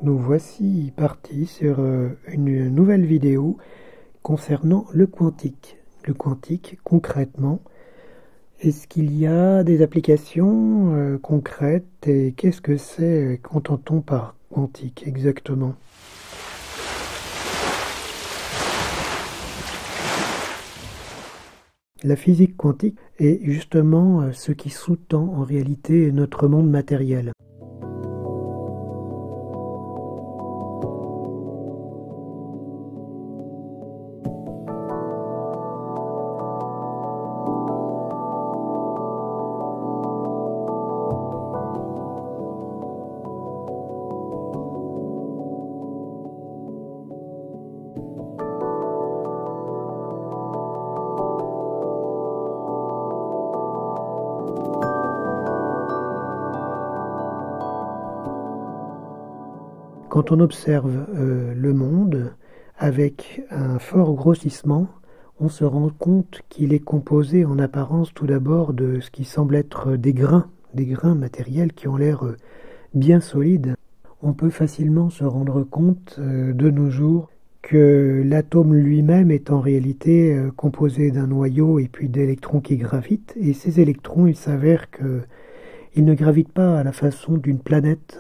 Nous voici partis sur une nouvelle vidéo concernant le quantique. Le quantique, concrètement, est-ce qu'il y a des applications concrètes et qu'est-ce que c'est, qu'entend-on par quantique exactement? La physique quantique est justement ce qui sous-tend en réalité notre monde matériel. Quand on observe le monde avec un fort grossissement, on se rend compte qu'il est composé en apparence tout d'abord de ce qui semble être des grains matériels qui ont l'air bien solides. On peut facilement se rendre compte de nos jours que l'atome lui-même est en réalité composé d'un noyau et puis d'électrons qui gravitent. Et ces électrons, il s'avère qu'ils ne gravitent pas à la façon d'une planète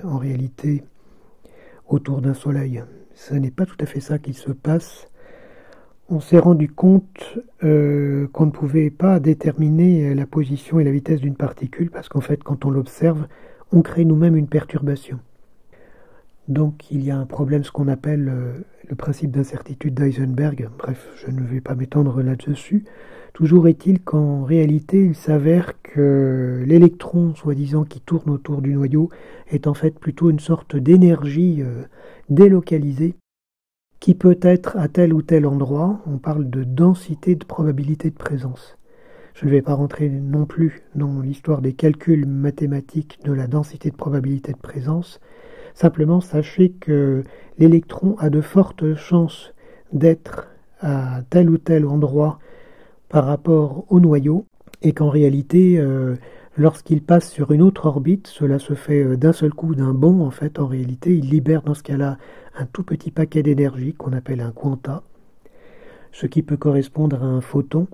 en réalité autour d'un soleil. Ce n'est pas tout à fait ça qui se passe. On s'est rendu compte qu'on ne pouvait pas déterminer la position et la vitesse d'une particule parce qu'en fait, quand on l'observe, on crée nous-mêmes une perturbation. Donc il y a un problème, ce qu'on appelle le principe d'incertitude d'Heisenberg. Bref, je ne vais pas m'étendre là-dessus. Toujours est-il qu'en réalité, il s'avère que l'électron, soi-disant, qui tourne autour du noyau, est en fait plutôt une sorte d'énergie délocalisée qui peut être à tel ou tel endroit. On parle de densité de probabilité de présence. Je ne vais pas rentrer non plus dans l'histoire des calculs mathématiques de la densité de probabilité de présence. Simplement, sachez que l'électron a de fortes chances d'être à tel ou tel endroit par rapport au noyau, et qu'en réalité, lorsqu'il passe sur une autre orbite, cela se fait d'un seul coup, d'un bond, en fait, en réalité, il libère dans ce cas-là un tout petit paquet d'énergie qu'on appelle un quanta, ce qui peut correspondre à un photon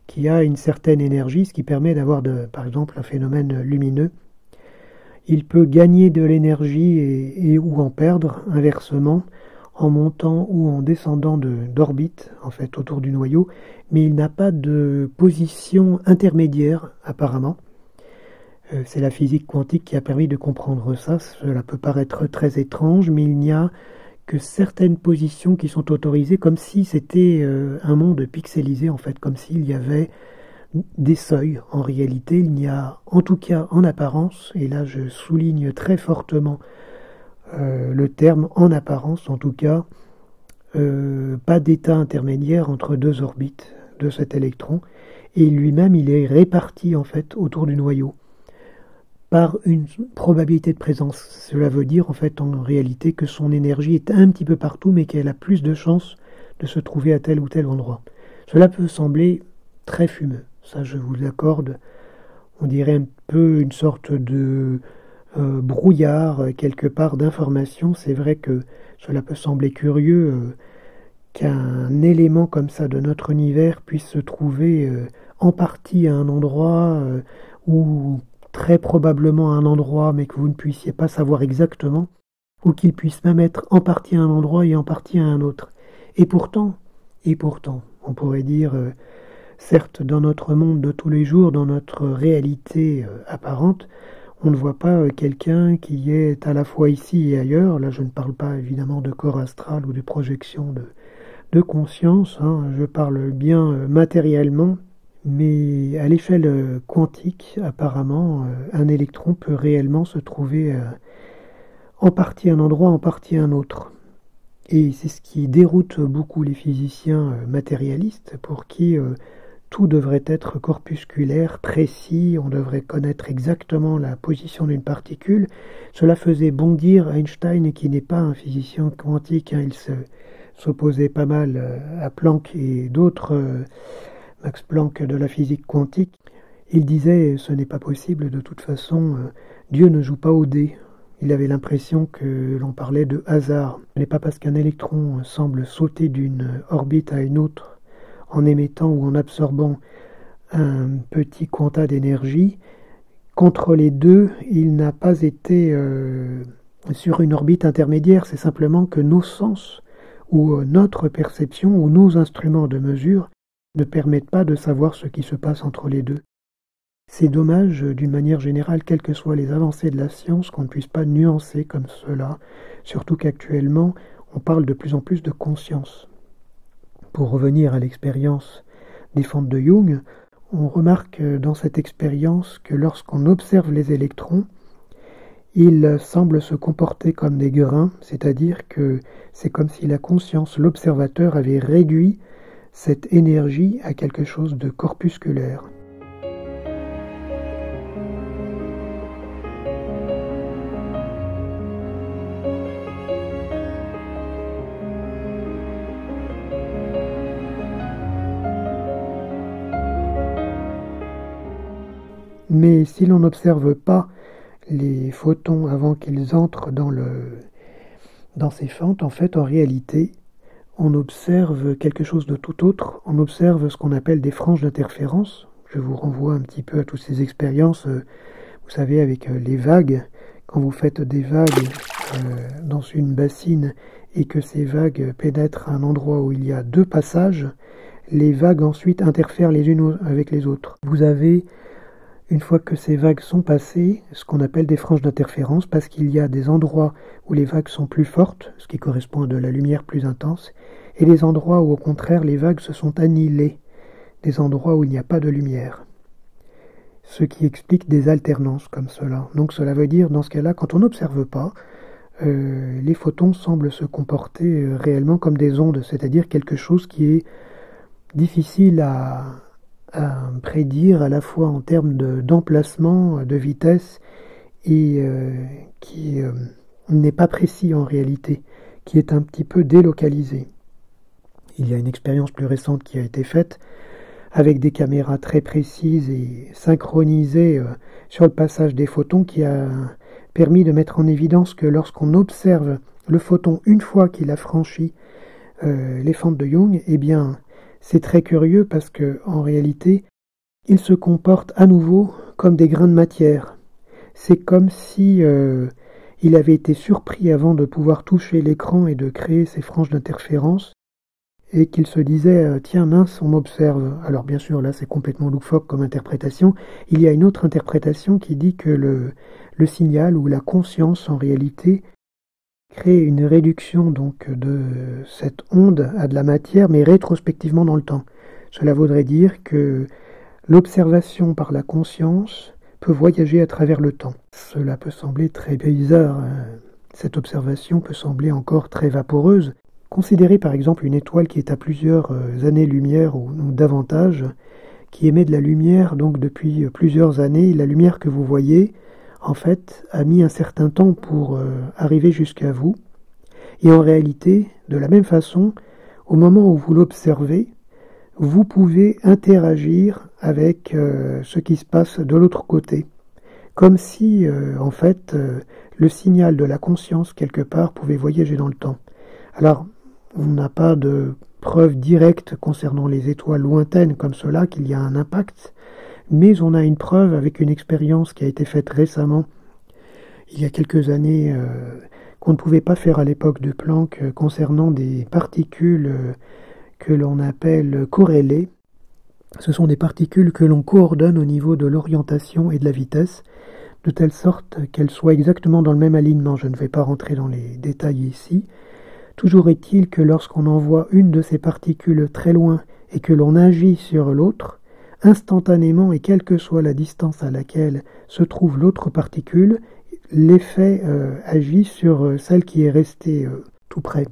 qui a une certaine énergie, ce qui permet d'avoir, par exemple, un phénomène lumineux. Il peut gagner de l'énergie et ou en perdre, inversement, en montant ou en descendant d'orbite, en fait, autour du noyau, mais il n'a pas de position intermédiaire, apparemment. C'est la physique quantique qui a permis de comprendre ça. Cela peut paraître très étrange, mais il n'y a que certaines positions qui sont autorisées, comme si c'était un monde pixelisé, en fait, comme s'il y avait des seuils. En réalité, il n'y a, en tout cas en apparence, et là je souligne très fortement le terme en apparence, en tout cas, pas d'état intermédiaire entre deux orbites de cet électron, et lui-même il est réparti en fait autour du noyau par une probabilité de présence. Cela veut dire en fait en réalité que son énergie est un petit peu partout, mais qu'elle a plus de chances de se trouver à tel ou tel endroit. Cela peut sembler très fumeux, ça je vous l'accorde. On dirait un peu une sorte de brouillard quelque part d'informations. C'est vrai que cela peut sembler curieux qu'un élément comme ça de notre univers puisse se trouver en partie à un endroit ou très probablement à un endroit mais que vous ne puissiez pas savoir exactement, ou qu'il puisse même être en partie à un endroit et en partie à un autre. Et pourtant, on pourrait dire, certes dans notre monde de tous les jours, dans notre réalité apparente, on ne voit pas quelqu'un qui est à la fois ici et ailleurs. Là, je ne parle pas évidemment de corps astral ou de projection de conscience, hein. Je parle bien matériellement, mais à l'échelle quantique, apparemment, un électron peut réellement se trouver en partie à un endroit, en partie à un autre. Et c'est ce qui déroute beaucoup les physiciens matérialistes, pour qui tout devrait être corpusculaire, précis, on devrait connaître exactement la position d'une particule. Cela faisait bondir Einstein, qui n'est pas un physicien quantique, hein. Il s'opposait pas mal à Planck et d'autres, Max Planck de la physique quantique. Il disait, ce n'est pas possible, de toute façon, Dieu ne joue pas au dé. Il avait l'impression que l'on parlait de hasard. Ce n'est pas parce qu'un électron semble sauter d'une orbite à une autre en émettant ou en absorbant un petit quanta d'énergie qu'entre les deux, il n'a pas été sur une orbite intermédiaire. C'est simplement que nos sens ou notre perception ou nos instruments de mesure ne permettent pas de savoir ce qui se passe entre les deux. C'est dommage, d'une manière générale, quelles que soient les avancées de la science, qu'on ne puisse pas nuancer comme cela, surtout qu'actuellement, on parle de plus en plus de conscience. Pour revenir à l'expérience des fentes de Jung, on remarque dans cette expérience que lorsqu'on observe les électrons, ils semblent se comporter comme des grains, c'est-à-dire que c'est comme si la conscience, l'observateur, avait réduit cette énergie à quelque chose de corpusculaire. Mais si l'on n'observe pas les photons avant qu'ils entrent dans ces fentes, en fait, en réalité, on observe quelque chose de tout autre. On observe ce qu'on appelle des franges d'interférence. Je vous renvoie un petit peu à toutes ces expériences, vous savez, avec les vagues. Quand vous faites des vagues dans une bassine et que ces vagues pénètrent à un endroit où il y a deux passages, les vagues ensuite interfèrent les unes avec les autres. Vous avez, une fois que ces vagues sont passées, ce qu'on appelle des franges d'interférence, parce qu'il y a des endroits où les vagues sont plus fortes, ce qui correspond à de la lumière plus intense, et des endroits où au contraire les vagues se sont annihilées, des endroits où il n'y a pas de lumière. Ce qui explique des alternances comme cela. Donc cela veut dire, dans ce cas-là, quand on n'observe pas, les photons semblent se comporter réellement comme des ondes, c'est-à-dire quelque chose qui est difficile à prédire à la fois en termes d'emplacement, de vitesse, et qui n'est pas précis en réalité, qui est un petit peu délocalisé. Il y a une expérience plus récente qui a été faite avec des caméras très précises et synchronisées sur le passage des photons, qui a permis de mettre en évidence que lorsqu'on observe le photon une fois qu'il a franchi les fentes de Jung, eh bien, c'est très curieux parce que, en réalité, il se comporte à nouveau comme des grains de matière. C'est comme si il avait été surpris avant de pouvoir toucher l'écran et de créer ces franges d'interférence, et qu'il se disait tiens mince, on m'observe. Alors bien sûr, là c'est complètement loufoque comme interprétation. Il y a une autre interprétation qui dit que le signal ou la conscience en réalité crée une réduction donc de cette onde à de la matière, mais rétrospectivement dans le temps. Cela voudrait dire que l'observation par la conscience peut voyager à travers le temps. Cela peut sembler très bizarre, hein. Cette observation peut sembler encore très vaporeuse. Considérez par exemple une étoile qui est à plusieurs années-lumière ou davantage, qui émet de la lumière donc depuis plusieurs années. La lumière que vous voyez, en fait, a mis un certain temps pour arriver jusqu'à vous. Et en réalité, de la même façon, au moment où vous l'observez, vous pouvez interagir avec ce qui se passe de l'autre côté. Comme si, en fait, le signal de la conscience, quelque part, pouvait voyager dans le temps. Alors, on n'a pas de preuve directe concernant les étoiles lointaines comme cela qu'il y a un impact, mais on a une preuve avec une expérience qui a été faite récemment, il y a quelques années, qu'on ne pouvait pas faire à l'époque de Planck, concernant des particules que l'on appelle corrélées. Ce sont des particules que l'on coordonne au niveau de l'orientation et de la vitesse, de telle sorte qu'elles soient exactement dans le même alignement. Je ne vais pas rentrer dans les détails ici. Toujours est-il que lorsqu'on envoie une de ces particules très loin et que l'on agit sur l'autre, instantanément, et quelle que soit la distance à laquelle se trouve l'autre particule, l'effet agit sur celle qui est restée tout près.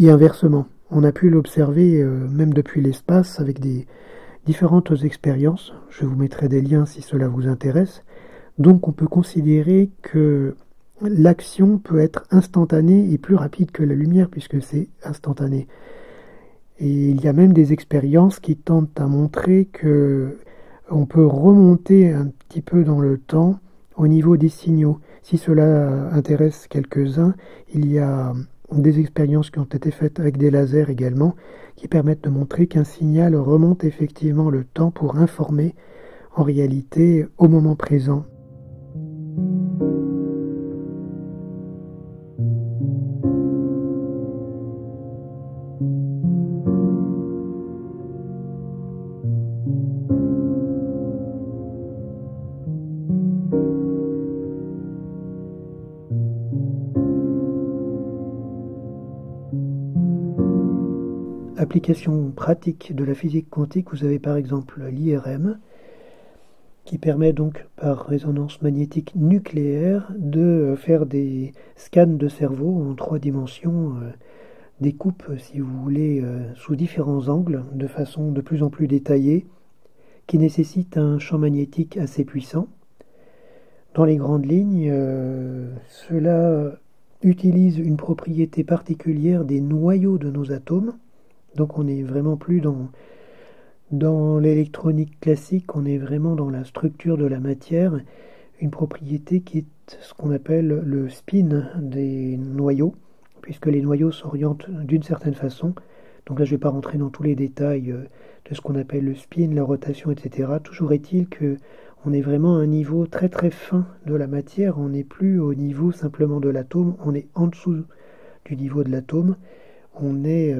Et inversement, on a pu l'observer même depuis l'espace avec des différentes expériences. Je vous mettrai des liens si cela vous intéresse. Donc on peut considérer que l'action peut être instantanée et plus rapide que la lumière puisque c'est instantané. Et il y a même des expériences qui tentent à montrer que on peut remonter un petit peu dans le temps au niveau des signaux. Si cela intéresse quelques-uns, il y a des expériences qui ont été faites avec des lasers également, qui permettent de montrer qu'un signal remonte effectivement le temps pour informer en réalité au moment présent. Application pratique de la physique quantique, vous avez par exemple l'IRM, qui permet donc par résonance magnétique nucléaire de faire des scans de cerveau en 3 dimensions, des coupes si vous voulez sous différents angles de façon de plus en plus détaillée, qui nécessite un champ magnétique assez puissant. Dans les grandes lignes, cela utilise une propriété particulière des noyaux de nos atomes. Donc on n'est vraiment plus dans l'électronique classique, on est vraiment dans la structure de la matière, une propriété qui est ce qu'on appelle le spin des noyaux, puisque les noyaux s'orientent d'une certaine façon. Donc là je ne vais pas rentrer dans tous les détails de ce qu'on appelle le spin, la rotation, etc. Toujours est-il qu'on est vraiment à un niveau très très fin de la matière, on n'est plus au niveau simplement de l'atome, on est en dessous du niveau de l'atome, on est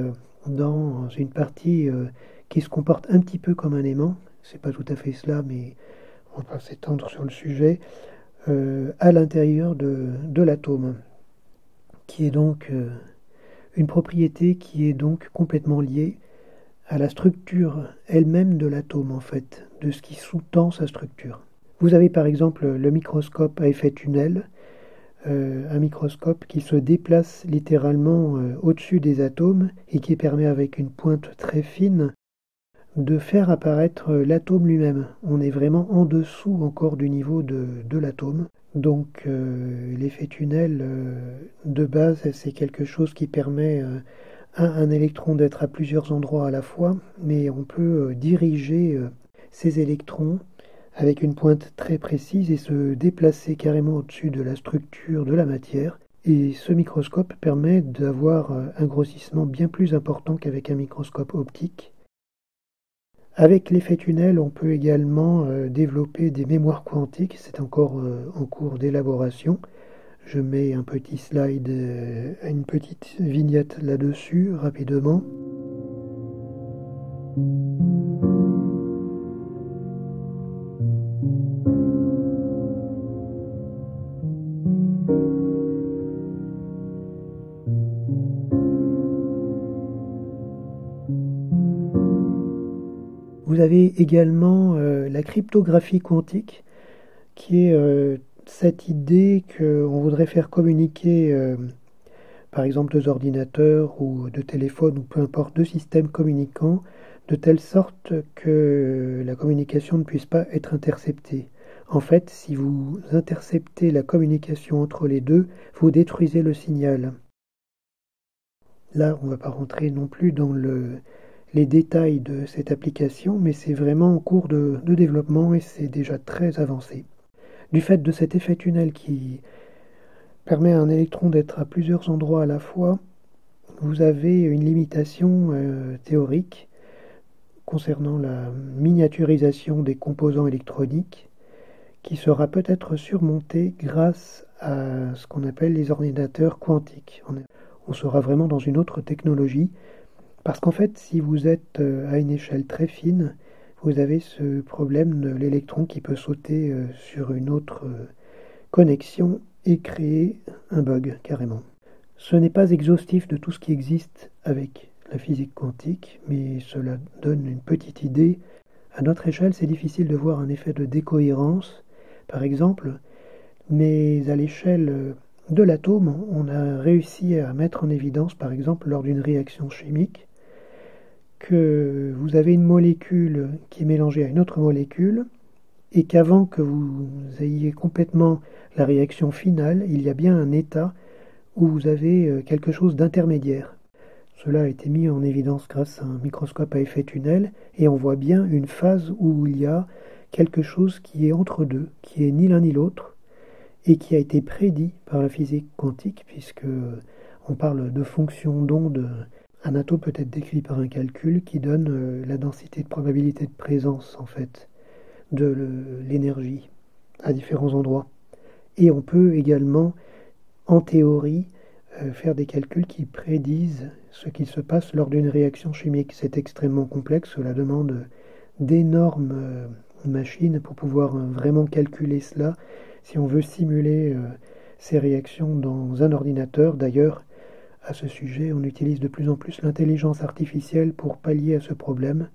dans une partie qui se comporte un petit peu comme un aimant, c'est pas tout à fait cela, mais on va s'étendre sur le sujet, à l'intérieur de l'atome, qui est donc une propriété qui est donc complètement liée à la structure elle-même de l'atome en fait, de ce qui sous-tend sa structure. Vous avez par exemple le microscope à effet tunnel, un microscope qui se déplace littéralement au-dessus des atomes et qui permet avec une pointe très fine de faire apparaître l'atome lui-même. On est vraiment en dessous encore du niveau de l'atome. Donc l'effet tunnel de base, c'est quelque chose qui permet à un électron d'être à plusieurs endroits à la fois, mais on peut diriger ces électrons avec une pointe très précise et se déplacer carrément au-dessus de la structure de la matière. Et ce microscope permet d'avoir un grossissement bien plus important qu'avec un microscope optique. Avec l'effet tunnel, on peut également développer des mémoires quantiques, c'est encore en cours d'élaboration. Je mets un petit slide, une petite vignette là-dessus rapidement. Vous avez également la cryptographie quantique, qui est cette idée qu'on voudrait faire communiquer, par exemple, 2 ordinateurs ou 2 téléphones, ou peu importe, 2 systèmes communicants, de telle sorte que la communication ne puisse pas être interceptée. En fait, si vous interceptez la communication entre les deux, vous détruisez le signal. Là, on ne va pas rentrer non plus dans les détails de cette application, mais c'est vraiment en cours de développement et c'est déjà très avancé. Du fait de cet effet tunnel qui permet à un électron d'être à plusieurs endroits à la fois, vous avez une limitation théorique concernant la miniaturisation des composants électroniques qui sera peut-être surmontée grâce à ce qu'on appelle les ordinateurs quantiques. On sera vraiment dans une autre technologie parce qu'en fait, si vous êtes à une échelle très fine, vous avez ce problème de l'électron qui peut sauter sur une autre connexion et créer un bug carrément. Ce n'est pas exhaustif de tout ce qui existe avec la physique quantique, mais cela donne une petite idée. À notre échelle, c'est difficile de voir un effet de décohérence, par exemple, mais à l'échelle de l'atome, on a réussi à mettre en évidence, par exemple, lors d'une réaction chimique, que vous avez une molécule qui est mélangée à une autre molécule, et qu'avant que vous ayez complètement la réaction finale, il y a bien un état où vous avez quelque chose d'intermédiaire. Cela a été mis en évidence grâce à un microscope à effet tunnel, et on voit bien une phase où il y a quelque chose qui est entre deux, qui est ni l'un ni l'autre, et qui a été prédit par la physique quantique, puisque on parle de fonctions d'onde. Un atome peut être décrit par un calcul qui donne la densité de probabilité de présence, en fait, de l'énergie à différents endroits. Et on peut également, en théorie, faire des calculs qui prédisent ce qui se passe lors d'une réaction chimique. C'est extrêmement complexe, cela demande d'énormes machines pour pouvoir vraiment calculer cela. Si on veut simuler ces réactions dans un ordinateur, d'ailleurs, à ce sujet, on utilise de plus en plus l'intelligence artificielle pour pallier à ce problème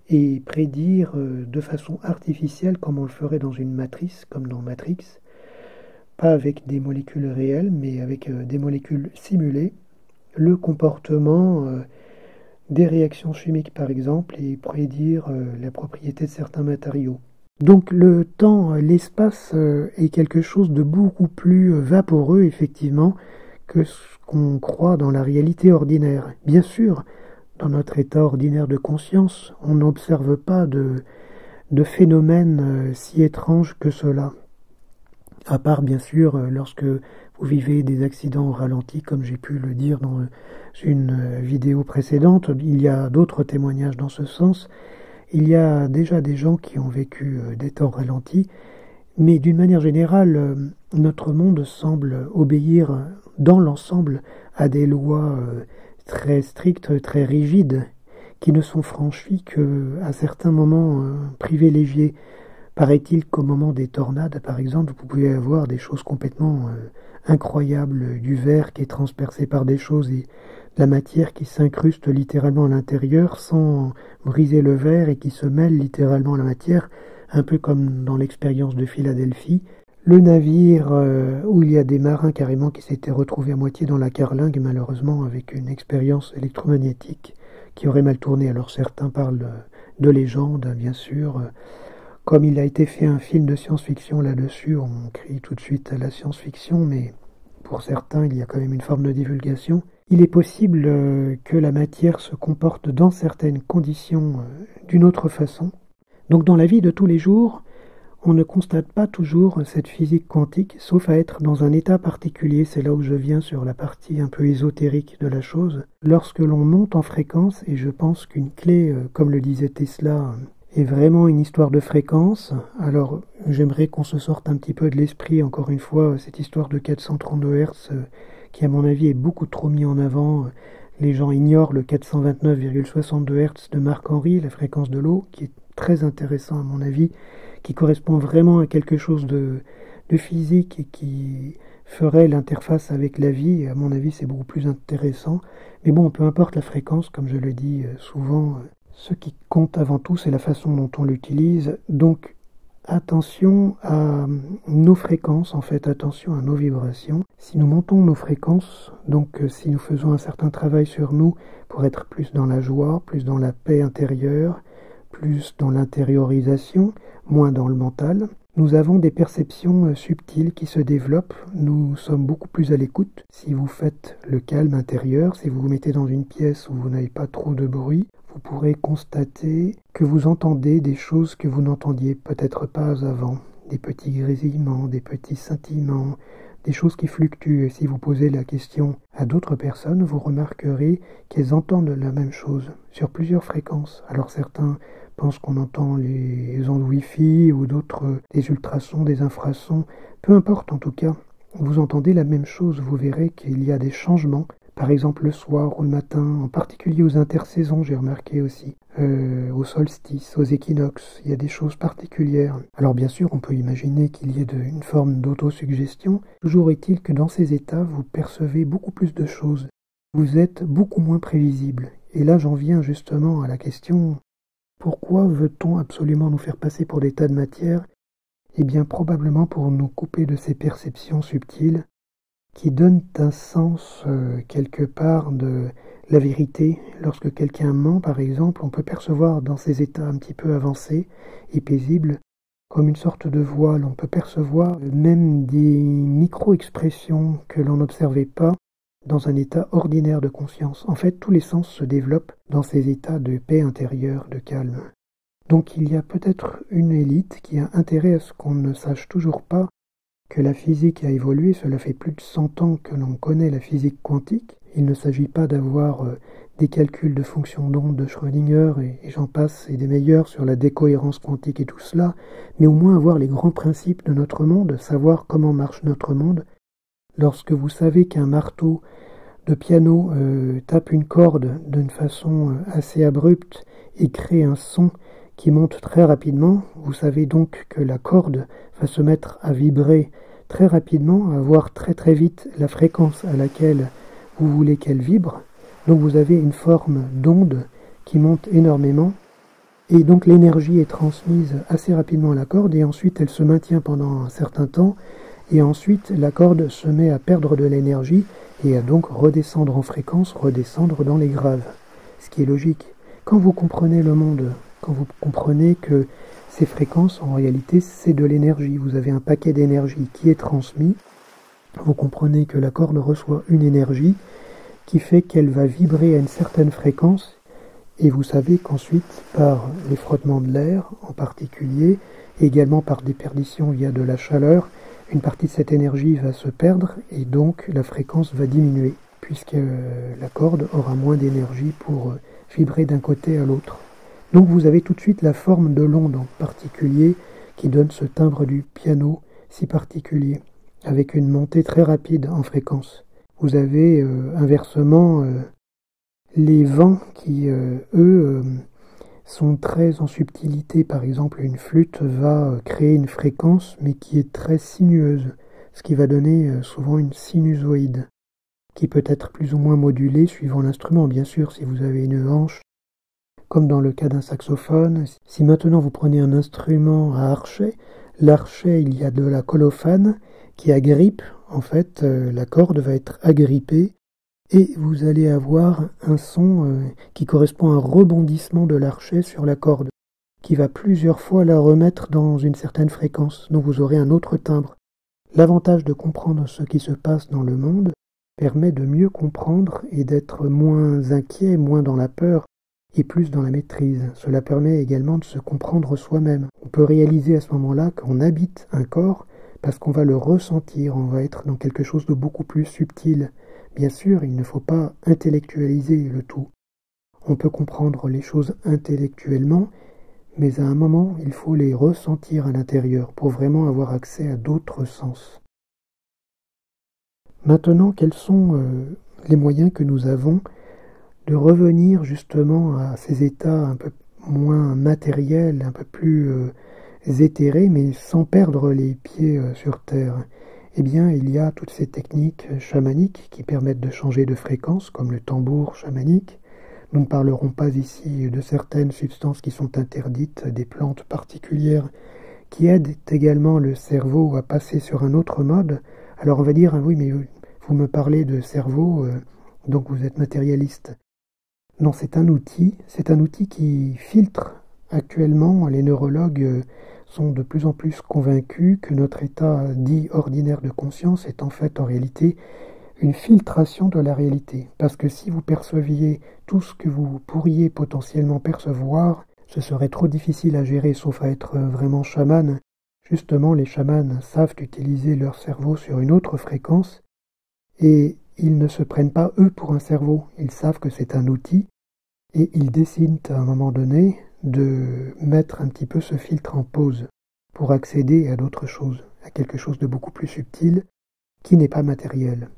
et prédire de façon artificielle, comme on le ferait dans une matrice, comme dans Matrix, pas avec des molécules réelles, mais avec des molécules simulées, le comportement des réactions chimiques par exemple, et prédire la propriété de certains matériaux. Donc le temps, l'espace est quelque chose de beaucoup plus vaporeux effectivement que ce qu'on croit dans la réalité ordinaire. Bien sûr, dans notre état ordinaire de conscience, on n'observe pas de phénomènes si étranges que cela. À part, bien sûr, lorsque vous vivez des accidents au ralenti, comme j'ai pu le dire dans une vidéo précédente, il y a d'autres témoignages dans ce sens. Il y a déjà des gens qui ont vécu des temps ralentis, mais d'une manière générale, notre monde semble obéir dans l'ensemble à des lois très strictes, très rigides, qui ne sont franchies qu'à certains moments privilégiés. Paraît-il qu'au moment des tornades, par exemple, vous pouvez avoir des choses complètement incroyables, du verre qui est transpercé par des choses et de la matière qui s'incruste littéralement à l'intérieur sans briser le verre et qui se mêle littéralement à la matière, un peu comme dans l'expérience de Philadelphie. Le navire où il y a des marins carrément qui s'étaient retrouvés à moitié dans la carlingue, malheureusement avec une expérience électromagnétique qui aurait mal tourné. Alors certains parlent de légende, bien sûr. Comme il a été fait un film de science-fiction là-dessus, on crie tout de suite à la science-fiction, mais pour certains, il y a quand même une forme de divulgation. Il est possible que la matière se comporte dans certaines conditions d'une autre façon. Donc dans la vie de tous les jours, on ne constate pas toujours cette physique quantique, sauf à être dans un état particulier. C'est là où je viens sur la partie un peu ésotérique de la chose. Lorsque l'on monte en fréquence, et je pense qu'une clé, comme le disait Tesla, est vraiment une histoire de fréquence. Alors j'aimerais qu'on se sorte un petit peu de l'esprit, encore une fois, cette histoire de 432 Hz qui à mon avis est beaucoup trop mis en avant. Les gens ignorent le 429,62 Hz de Marc Henry, la fréquence de l'eau, qui est très intéressant à mon avis, qui correspond vraiment à quelque chose de physique et qui ferait l'interface avec la vie. Et à mon avis, c'est beaucoup plus intéressant. Mais bon, peu importe la fréquence, comme je le dis souvent, ce qui compte avant tout, c'est la façon dont on l'utilise. Donc, attention à nos fréquences, en fait, attention à nos vibrations. Si nous montons nos fréquences, donc si nous faisons un certain travail sur nous pour être plus dans la joie, plus dans la paix intérieure, plus dans l'intériorisation, moins dans le mental, nous avons des perceptions subtiles qui se développent, nous sommes beaucoup plus à l'écoute. Si vous faites le calme intérieur, si vous vous mettez dans une pièce où vous n'avez pas trop de bruit, vous pourrez constater que vous entendez des choses que vous n'entendiez peut-être pas avant, des petits grésillements, des petits scintillements, des choses qui fluctuent. Et si vous posez la question à d'autres personnes, vous remarquerez qu'elles entendent la même chose sur plusieurs fréquences. Alors certains pensent qu'on entend les ondes Wi-Fi ou d'autres des ultrasons, des infrasons. Peu importe en tout cas, vous entendez la même chose. Vous verrez qu'il y a des changements. Par exemple le soir ou le matin, en particulier aux intersaisons, j'ai remarqué aussi, au solstice, aux équinoxes, il y a des choses particulières. Alors bien sûr, on peut imaginer qu'il y ait une forme d'autosuggestion. Toujours est-il que dans ces états, vous percevez beaucoup plus de choses. Vous êtes beaucoup moins prévisible. Et là, j'en viens justement à la question, pourquoi veut-on absolument nous faire passer pour des tas de matière? Eh bien, probablement pour nous couper de ces perceptions subtiles qui donnent un sens quelque part de la vérité. Lorsque quelqu'un ment, par exemple, on peut percevoir dans ces états un petit peu avancés et paisibles, comme une sorte de voile. On peut percevoir même des micro-expressions que l'on n'observait pas dans un état ordinaire de conscience. En fait, tous les sens se développent dans ces états de paix intérieure, de calme. Donc il y a peut-être une élite qui a intérêt à ce qu'on ne sache toujours pas que la physique a évolué. Cela fait plus de 100 ans que l'on connaît la physique quantique. Il ne s'agit pas d'avoir des calculs de fonctions d'onde de Schrödinger et j'en passe et des meilleurs sur la décohérence quantique et tout cela, mais au moins avoir les grands principes de notre monde, savoir comment marche notre monde. Lorsque vous savez qu'un marteau de piano tape une corde d'une façon assez abrupte et crée un son qui monte très rapidement, vous savez donc que la corde va se mettre à vibrer très rapidement, à voir très très vite la fréquence à laquelle vous voulez qu'elle vibre. Donc vous avez une forme d'onde qui monte énormément et donc l'énergie est transmise assez rapidement à la corde et ensuite elle se maintient pendant un certain temps et ensuite la corde se met à perdre de l'énergie et à donc redescendre en fréquence, redescendre dans les graves. Ce qui est logique. Quand vous comprenez le monde, quand vous comprenez que ces fréquences, en réalité, c'est de l'énergie. Vous avez un paquet d'énergie qui est transmis. Vous comprenez que la corde reçoit une énergie qui fait qu'elle va vibrer à une certaine fréquence. Et vous savez qu'ensuite, par les frottements de l'air en particulier, et également par déperdition via de la chaleur, une partie de cette énergie va se perdre et donc la fréquence va diminuer, puisque la corde aura moins d'énergie pour vibrer d'un côté à l'autre. Donc vous avez tout de suite la forme de l'onde en particulier qui donne ce timbre du piano si particulier, avec une montée très rapide en fréquence. Vous avez inversement les vents qui, eux, sont très en subtilité. Par exemple, une flûte va créer une fréquence mais qui est très sinueuse, ce qui va donner souvent une sinusoïde, qui peut être plus ou moins modulée suivant l'instrument. Bien sûr, si vous avez une hanche, comme dans le cas d'un saxophone, si maintenant vous prenez un instrument à archet, l'archet, il y a de la colophane qui agrippe, en fait, la corde va être agrippée et vous allez avoir un son qui correspond à un rebondissement de l'archet sur la corde, qui va plusieurs fois la remettre dans une certaine fréquence, donc vous aurez un autre timbre. L'avantage de comprendre ce qui se passe dans le monde permet de mieux comprendre et d'être moins inquiet, moins dans la peur, et plus dans la maîtrise. Cela permet également de se comprendre soi-même. On peut réaliser à ce moment-là qu'on habite un corps parce qu'on va le ressentir, on va être dans quelque chose de beaucoup plus subtil. Bien sûr, il ne faut pas intellectualiser le tout. On peut comprendre les choses intellectuellement, mais à un moment, il faut les ressentir à l'intérieur pour vraiment avoir accès à d'autres sens. Maintenant, quels sont les moyens que nous avons de revenir justement à ces états un peu moins matériels, un peu plus éthérés, mais sans perdre les pieds sur terre? Eh bien, il y a toutes ces techniques chamaniques qui permettent de changer de fréquence, comme le tambour chamanique. Nous ne parlerons pas ici de certaines substances qui sont interdites, des plantes particulières qui aident également le cerveau à passer sur un autre mode. Alors on va dire, ah oui, mais vous me parlez de cerveau, donc vous êtes matérialiste. Non, c'est un outil qui filtre. Actuellement, les neurologues sont de plus en plus convaincus que notre état dit ordinaire de conscience est en fait en réalité une filtration de la réalité. Parce que si vous perceviez tout ce que vous pourriez potentiellement percevoir, ce serait trop difficile à gérer, sauf à être vraiment chaman. Justement, les chamans savent utiliser leur cerveau sur une autre fréquence et ils ne se prennent pas eux pour un cerveau. Ils savent que c'est un outil et ils décident à un moment donné de mettre un petit peu ce filtre en pause pour accéder à d'autres choses, à quelque chose de beaucoup plus subtil qui n'est pas matériel.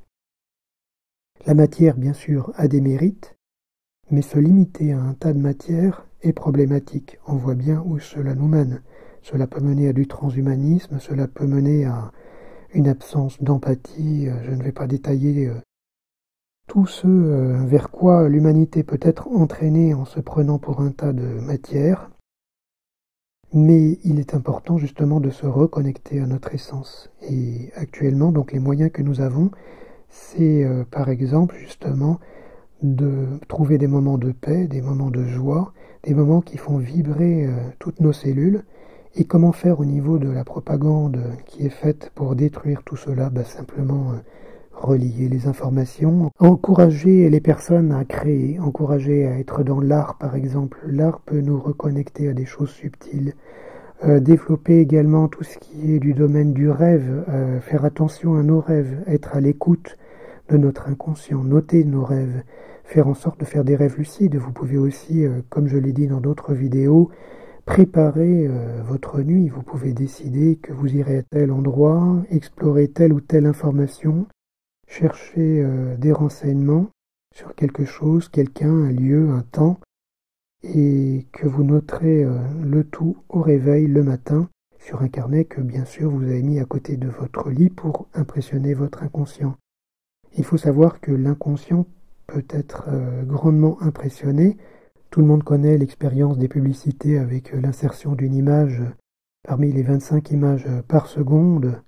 La matière, bien sûr, a des mérites, mais se limiter à un tas de matière est problématique. On voit bien où cela nous mène. Cela peut mener à du transhumanisme, cela peut mener à une absence d'empathie. Je ne vais pas détailler tout ce vers quoi l'humanité peut être entraînée en se prenant pour un tas de matière. Mais il est important justement de se reconnecter à notre essence. Et actuellement, donc les moyens que nous avons, c'est par exemple justement de trouver des moments de paix, des moments de joie, des moments qui font vibrer toutes nos cellules. Et comment faire au niveau de la propagande qui est faite pour détruire tout cela? Simplement relier les informations, encourager les personnes à créer, encourager à être dans l'art par exemple. L'art peut nous reconnecter à des choses subtiles. Développer également tout ce qui est du domaine du rêve, faire attention à nos rêves, être à l'écoute de notre inconscient, noter nos rêves, faire en sorte de faire des rêves lucides. Vous pouvez aussi, comme je l'ai dit dans d'autres vidéos, préparer votre nuit. Vous pouvez décider que vous irez à tel endroit, explorer telle ou telle information, chercher des renseignements sur quelque chose, quelqu'un, un lieu, un temps, et que vous noterez le tout au réveil le matin sur un carnet que bien sûr vous avez mis à côté de votre lit pour impressionner votre inconscient. Il faut savoir que l'inconscient peut être grandement impressionné. Tout le monde connaît l'expérience des publicités avec l'insertion d'une image parmi les 25 images par seconde.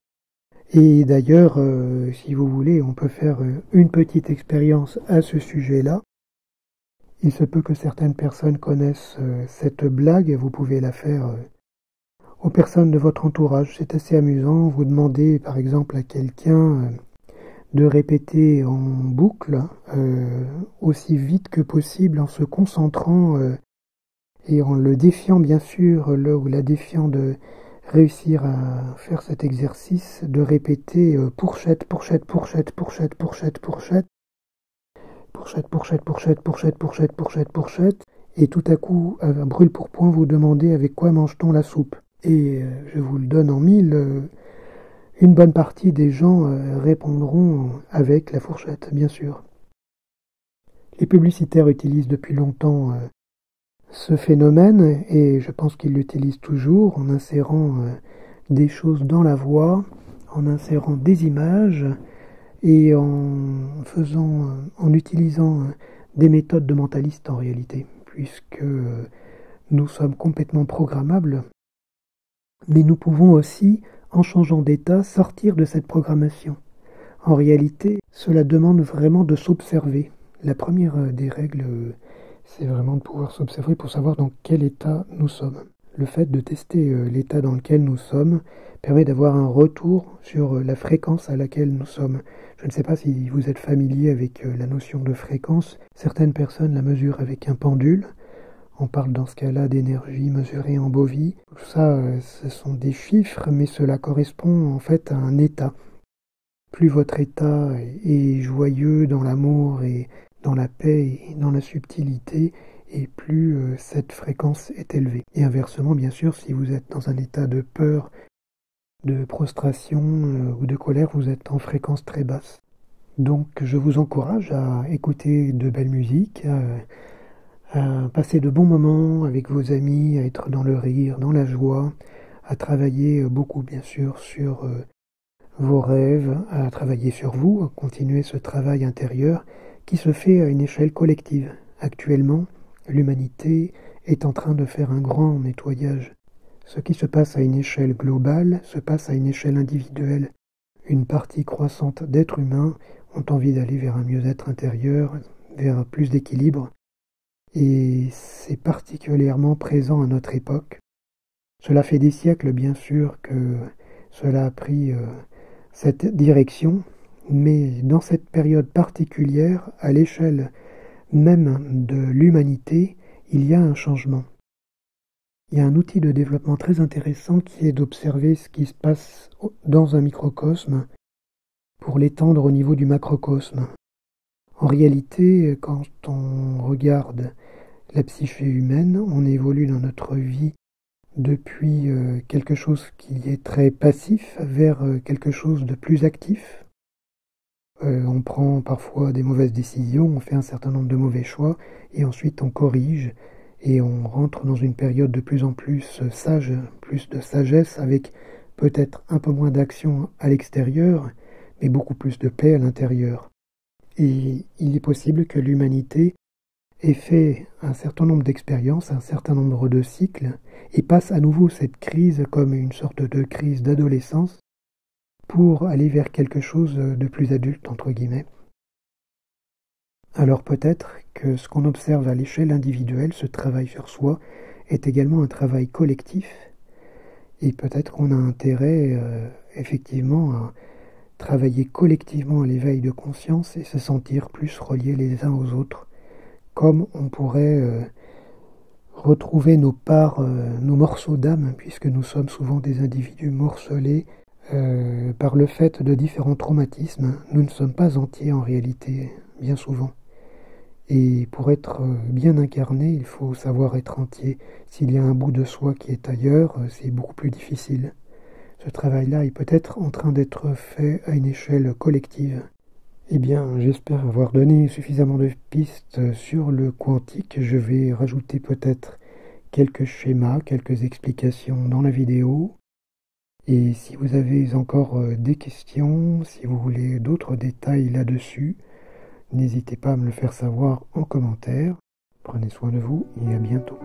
Et d'ailleurs, si vous voulez, on peut faire une petite expérience à ce sujet-là. Il se peut que certaines personnes connaissent cette blague, vous pouvez la faire aux personnes de votre entourage. C'est assez amusant, vous demandez par exemple à quelqu'un de répéter en boucle aussi vite que possible en se concentrant et en le défiant bien sûr, le ou la défiant de réussir à faire cet exercice, de répéter fourchette, fourchette, fourchette, fourchette, fourchette, fourchette, fourchette, fourchette, fourchette, fourchette, fourchette, fourchette, fourchette, et tout à coup, à brûle pour point, vous demandez avec quoi mange-t-on la soupe. Et je vous le donne en mille, une bonne partie des gens répondront avec la fourchette, bien sûr. Les publicitaires utilisent depuis longtemps ce phénomène, et je pense qu'ils l'utilisent toujours en insérant des choses dans la voix, en insérant des images, et en utilisant des méthodes de mentalistes en réalité, puisque nous sommes complètement programmables, mais nous pouvons aussi, en changeant d'état, sortir de cette programmation. En réalité, cela demande vraiment de s'observer. La première des règles, c'est vraiment de pouvoir s'observer pour savoir dans quel état nous sommes. Le fait de tester l'état dans lequel nous sommes permet d'avoir un retour sur la fréquence à laquelle nous sommes. Je ne sais pas si vous êtes familier avec la notion de fréquence. Certaines personnes la mesurent avec un pendule. On parle dans ce cas-là d'énergie mesurée en bovis. Tout ça, ce sont des chiffres, mais cela correspond en fait à un état. Plus votre état est joyeux dans l'amour et dans la paix et dans la subtilité, et plus cette fréquence est élevée. Et inversement, bien sûr, si vous êtes dans un état de peur, de prostration ou de colère, vous êtes en fréquence très basse. Donc je vous encourage à écouter de belles musiques, à passer de bons moments avec vos amis, à être dans le rire, dans la joie, à travailler beaucoup bien sûr sur vos rêves, à travailler sur vous, à continuer ce travail intérieur qui se fait à une échelle collective. Actuellement, l'humanité est en train de faire un grand nettoyage. Ce qui se passe à une échelle globale se passe à une échelle individuelle. Une partie croissante d'êtres humains ont envie d'aller vers un mieux-être intérieur, vers plus d'équilibre, et c'est particulièrement présent à notre époque. Cela fait des siècles, bien sûr, que cela a pris cette direction, mais dans cette période particulière, à l'échelle même de l'humanité, il y a un changement. Il y a un outil de développement très intéressant qui est d'observer ce qui se passe dans un microcosme pour l'étendre au niveau du macrocosme. En réalité, quand on regarde la psyché humaine, on évolue dans notre vie depuis quelque chose qui est très passif vers quelque chose de plus actif. On prend parfois des mauvaises décisions, on fait un certain nombre de mauvais choix, et ensuite on corrige, et on rentre dans une période de plus en plus sage, plus de sagesse, avec peut-être un peu moins d'action à l'extérieur, mais beaucoup plus de paix à l'intérieur. Et il est possible que l'humanité ait fait un certain nombre d'expériences, un certain nombre de cycles, et passe à nouveau cette crise comme une sorte de crise d'adolescence, pour aller vers quelque chose de plus adulte, entre guillemets. Alors peut-être que ce qu'on observe à l'échelle individuelle, ce travail sur soi, est également un travail collectif, et peut-être qu'on a intérêt effectivement à travailler collectivement à l'éveil de conscience et se sentir plus reliés les uns aux autres, comme on pourrait retrouver nos parts, nos morceaux d'âme, puisque nous sommes souvent des individus morcelés par le fait de différents traumatismes. Nous ne sommes pas entiers en réalité, bien souvent. Et pour être bien incarné, il faut savoir être entier. S'il y a un bout de soi qui est ailleurs, c'est beaucoup plus difficile. Ce travail-là est peut-être en train d'être fait à une échelle collective. Eh bien, j'espère avoir donné suffisamment de pistes sur le quantique. Je vais rajouter peut-être quelques schémas, quelques explications dans la vidéo. Et si vous avez encore des questions, si vous voulez d'autres détails là-dessus, n'hésitez pas à me le faire savoir en commentaire. Prenez soin de vous et à bientôt.